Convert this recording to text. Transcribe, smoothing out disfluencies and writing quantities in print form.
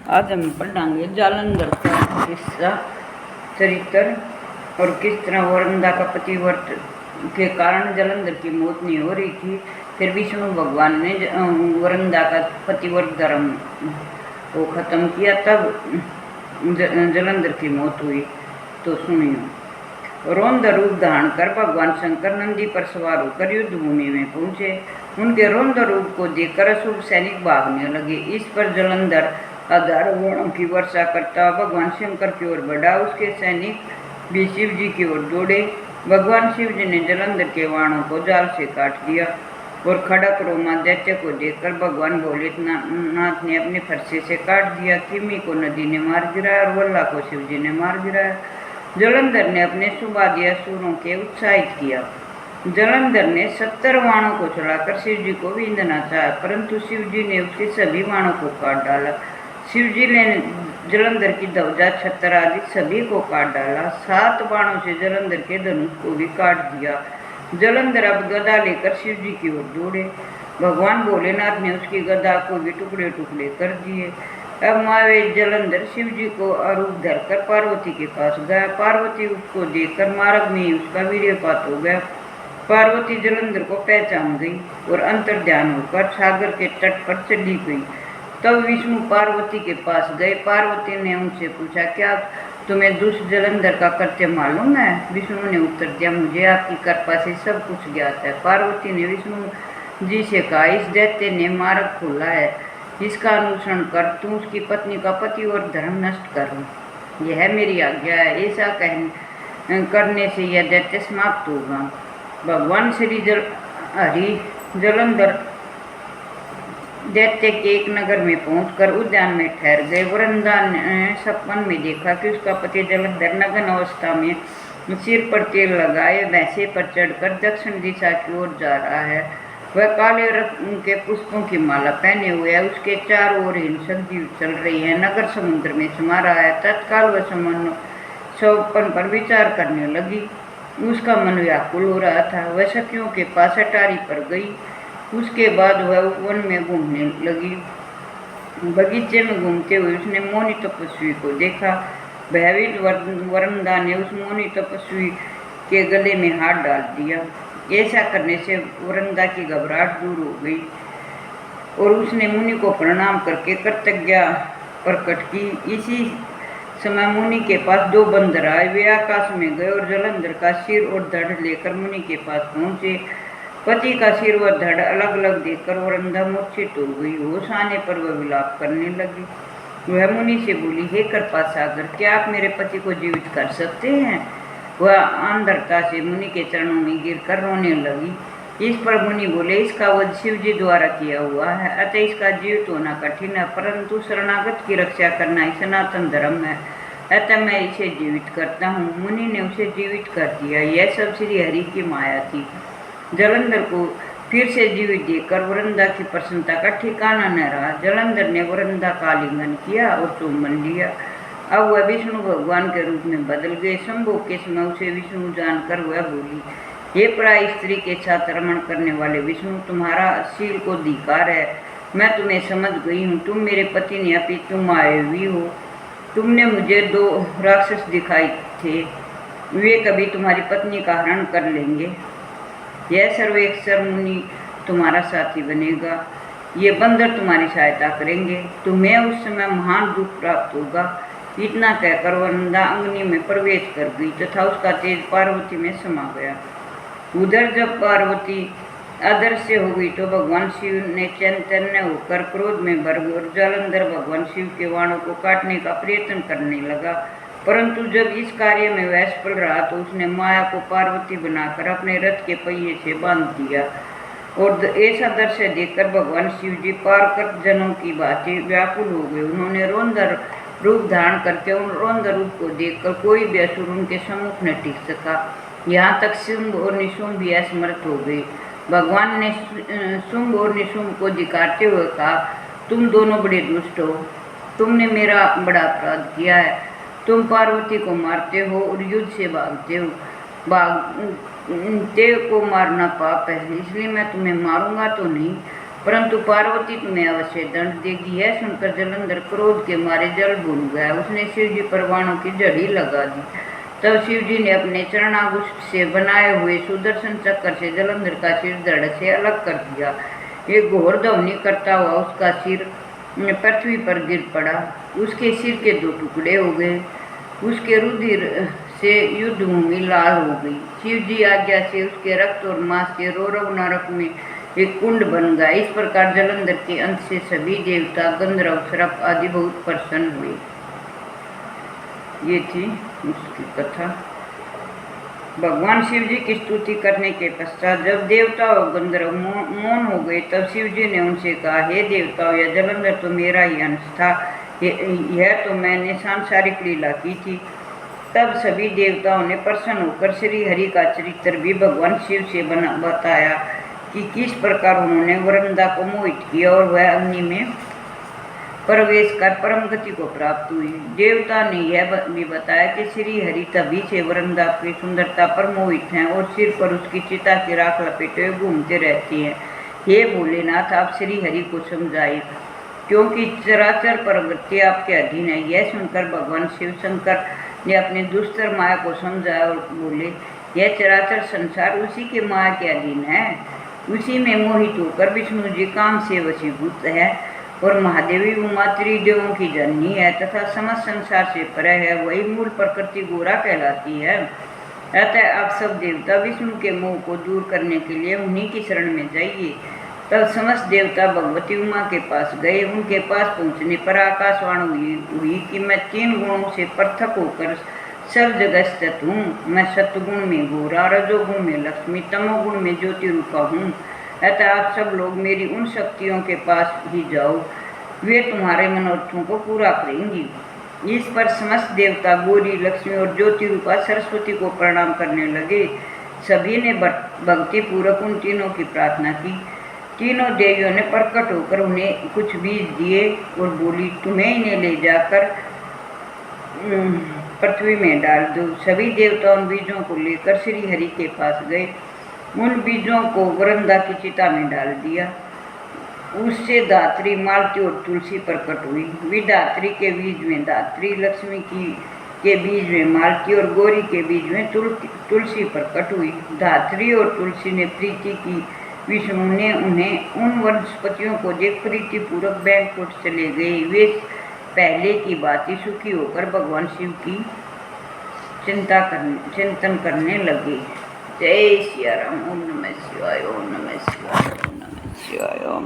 आज हम पढ़ेंगे जालंधर का किस्सा चरित्र और किस तरह वरंदा का पतिव्रत के कारण जालंधर की मौत नहीं हो रही थी। फिर विष्णु भगवान ने वरंदा का पतिव्रत धर्म को खत्म किया, तब जालंधर की मौत हुई। तो सुनियो। रौद्र रूप धारण कर भगवान शंकर नंदी पर सवार होकर युद्ध भूमि में पहुंचे। उनके रौद्र रूप को देखकर अशुभ सैनिक भागने लगे। इस पर जालंधर हजारों बाणों की वर्षा करता भगवान शंकर की ओर बढ़ा। उसके सैनिक भी शिव जी की ओर दौड़े। भगवान शिव जी ने जालंधर के बाणों को जाल से काट दिया और खड़क रोमा दैत्य को देखकर भगवान भोलेनाथ ने अपने फरसे से काट दिया। किमी को नदी ने मार गिराया और वल्ला को शिव जी ने मार गिराया। जालंधर ने अपने सुबादी असुरों के उत्साहित किया। जालंधर ने 70 बाणों को चलाकर शिव जी को बींधना चाहा, परंतु शिव जी ने उसके सभी बाणों को काट डाला। शिव जी ने जालंधर की ध्वजा, छत्र आदि सभी को काट डाला। 7 बाणों से जालंधर के धनुष को भी काट दिया। जालंधर अब गदा लेकर शिव जी की ओर दौड़े। भगवान भोलेनाथ ने उसकी गदा को भी टुकड़े टुकड़े कर दिए। अब महावीर जालंधर शिव जी को आरूप धरकर पार्वती के पास गया। पार्वती उसको देखकर मार्ग में ही उसका वीर्यपात हो गया। पार्वती जालंधर को पहचान गई और अंतर ध्यान होकर सागर के तट पर चली गई। तब विष्णु पार्वती के पास गए। पार्वती ने उनसे पूछा, क्या तुम्हें दुष्ट जालंधर का कृत्य मालूम है? विष्णु ने उत्तर दिया, मुझे आपकी कृपा से सब कुछ ज्ञात है। पार्वती ने विष्णु जी से कहा, इस दैत्य ने मार्ग खोला है, इसका अनुसरण कर तू उसकी पत्नी का पति और धर्म नष्ट कर। यह मेरी आज्ञा है। ऐसा करने से यह दैत्य समाप्त होगा। भगवान श्री हरि जालंधर दैत्य के एक नगर में पहुंचकर उद्यान में ठहर गए। वरंदा ने सपन में देखा कि उसका पति जालंधर नग्न अवस्था में सिर पर तेल लगाए भैंसे पर चढ़कर दक्षिण दिशा की ओर जा रहा है। वह काले रंग के पुष्पों की माला पहने हुए है। उसके चारों ओर हिंसक जीव चल रही है। नगर समुद्र में समा रहा है। तत्काल वह सपन पर विचार करने लगी। उसका मन व्याकुल हो रहा था। वह सखियों के पास अटारी पर गई। उसके बाद वह वन में घूमने लगी। बगीचे में घूमते हुए उसने मौनी तपस्वी को देखा। भयभीत वरंदा ने उस मौनी तपस्वी के गले में हाथ डाल दिया। ऐसा करने से वरंदा की घबराहट दूर हो गई और उसने मुनि को प्रणाम करके कृतज्ञता प्रकट की। इसी समय मुनि के पास 2 बंदर आए। वे आकाश में गए और जालंधर का सिर और धड़ लेकर मुनि के पास पहुंचे। पति का सिर व धड़ अलग अलग देखकर वरंदा मूर्छित हो गई। होश आने पर वह विलाप करने लगी। वह मुनि से बोली, हे कृपा सागर, क्या आप मेरे पति को जीवित कर सकते हैं? वह आंधरता से मुनि के चरणों में गिरकर रोने लगी। इस पर मुनि बोले, इसका वध शिव जी द्वारा किया हुआ है, अतः इसका जीवित होना कठिन है, परंतु शरणागत की रक्षा करना ही सनातन धर्म है, अतः मैं इसे जीवित करता हूँ। मुनि ने उसे जीवित कर दिया। यह सब श्री हरि की माया थी। जालंधर को फिर से जीवित देखकर वरंदा की प्रसन्नता का ठिकाना न रहा। जालंधर ने वरंदा का आलिंगन किया और चुम्बन लिया। अब वह विष्णु भगवान के रूप में बदल गए। संभोग के समय उसे विष्णु जानकर वह बोली, हे प्राय स्त्री के साथ रमण करने वाले विष्णु, तुम्हारा शील को धिक्कार है। मैं तुम्हें समझ गई हूँ। तुम मेरे पति ने अभी तुम आए हुई हो। तुमने मुझे 2 राक्षस दिखाए थे। वे कभी तुम्हारी पत्नी का हरण कर लेंगे। यह सर्वेश्वर मुनि तुम्हारा साथी बनेगा। ये बंदर तुम्हारी सहायता करेंगे। तुम्हें उस समय महान दुख प्राप्त होगा। इतना कहकर वरंदा अग्नि में प्रवेश कर गई तथा उसका तेज पार्वती में समा गया। उधर जब पार्वती अदृश्य हो गई तो भगवान शिव ने चैतन्य होकर क्रोध में भर गए और जालंधर भगवान शिव के बाणों को काटने का प्रयत्न करने लगा। परंतु जब इस कार्य में वह सफल रहा तो उसने माया को पार्वती बनाकर अपने रथ के पहिए से बांध दिया। और ऐसा दृश्य देखकर भगवान शिव जी पारकट जनों की भांति व्याकुल हो गए। उन्होंने रौद्र रूप धारण करके उन रौद्र रूप को देखकर कोई भी असुर उनके सम्मुख न टिक सका। यहाँ तक शुंभ और निशुंभ भी असमर्थ हो गए। भगवान ने शुंभ और निशुंभ को धिक्कारते हुए कहा, तुम दोनों बड़े दुष्ट हो। तुमने मेरा बड़ा अपराध किया है। तुम पार्वती को मारते हो और युद्ध से भागते हो। भागते को मारना पाप है, इसलिए मैं तुम्हें मारूंगा तो नहीं, परंतु पार्वती तुम्हें अवश्य दंड देगी। है सुनकर जलंधर क्रोध के मारे जल भून गया। उसने शिव जी पर बाणों की झड़ी लगा दी। तब शिव जी ने अपने चरणागुष्ठ से बनाए हुए सुदर्शन चक्र से जलंधर का सिर धड़ से अलग कर दिया। एक घोर ध्वनि करता हुआ उसका सिर पृथ्वी पर गिर पड़ा। उसके सिर के 2 टुकड़े हो गए। उसके रुधिर से युद्ध भूमि लाल हो गई। शिव जी आज्ञा से उसके रक्त और मांस के रौरव नरक में एक कुंड बन गया। इस प्रकार जलंधर के अंत से सभी देवता, गंधर्व, सर्प आदि बहुत प्रसन्न हुए। ये थी उसकी कथा। भगवान शिव जी की स्तुति करने के पश्चात जब देवता और गंधर्व मौन हो गए, तब शिव जी ने उनसे कहा, हे देवताओं, यह जलंधर तो मेरा ही अंश था। यह तो मैंने सांसारिक लीला की थी। तब सभी देवताओं ने प्रसन्न होकर श्री हरि का चरित्र भी भगवान शिव से बताया कि किस प्रकार उन्होंने वृंदा को मोहित किया और वह अग्नि में प्रवेश कर परम गति को प्राप्त हुई। देवता ने यह भी बताया कि श्री हरि तभी से वृंदा की सुंदरता पर मोहित हैं और सिर पर उसकी चिता की राख लपेटे हुए घूमते रहती हैं। हे भोलेनाथ, आप श्री हरि को समझाइए, क्योंकि चराचर प्रवृत्ति आपके अधीन है। यह सुनकर भगवान शिव शंकर ने अपने दुस्तर माया को समझाया और बोले, यह चराचर संसार उसी के माया के अधीन है। उसी में मोहित होकर विष्णु जी काम से वशीभूत है और महादेवी उमा त्रिदेवों की जननी है तथा समस्त संसार से परे है। वही मूल प्रकृति गोरा कहलाती है। अतः आप सब देवता विष्णु के मोह को दूर करने के लिए उन्हीं की शरण में जाइए। तब समस्त देवता भगवती उमा के पास गए। उनके पास पहुंचने पर आकाशवाणी हुई कि मैं 3 गुणों से पृथक होकर सब जगह स्थित हूँ। मैं सत्गुण में गोरा, रजोगुण में लक्ष्मी, तमोगुण में ज्योति रूपा हूँ। अतः आप सब लोग मेरी उन शक्तियों के पास ही जाओ, वे तुम्हारे मनोरथों को पूरा करेंगी। इस पर समस्त देवता गौरी, लक्ष्मी और ज्योति रूपा सरस्वती को प्रणाम करने लगे। सभी ने भक्ति पूर्वक उन तीनों की प्रार्थना की। तीनों देवियों ने प्रकट होकर उन्हें कुछ बीज दिए और बोली, तुम्हें इन्हें ले जाकर पृथ्वी में डाल दो। सभी देवता उन बीजों को लेकर श्री हरि के पास गए। उन बीजों को वृंदा की चिता में डाल दिया। उससे धात्री, मालती और तुलसी प्रकट हुई। विधात्री के बीज में धात्री, लक्ष्मी के बीज में मालती और गौरी के बीज में तुलसी प्रकट हुई। धात्री और तुलसी ने प्रीति की। विष्णु ने उन्हें उन वनस्पतियों को देख प्रीति पूर्वक बैंकुट चले गए। वे पहले की बात ही सुखी होकर भगवान शिव की चिंतन करने लगे। जय सिया राम। ओम नमः शिवाय, ओम नमः शिवाय, ओम नमः शिवाय, ओम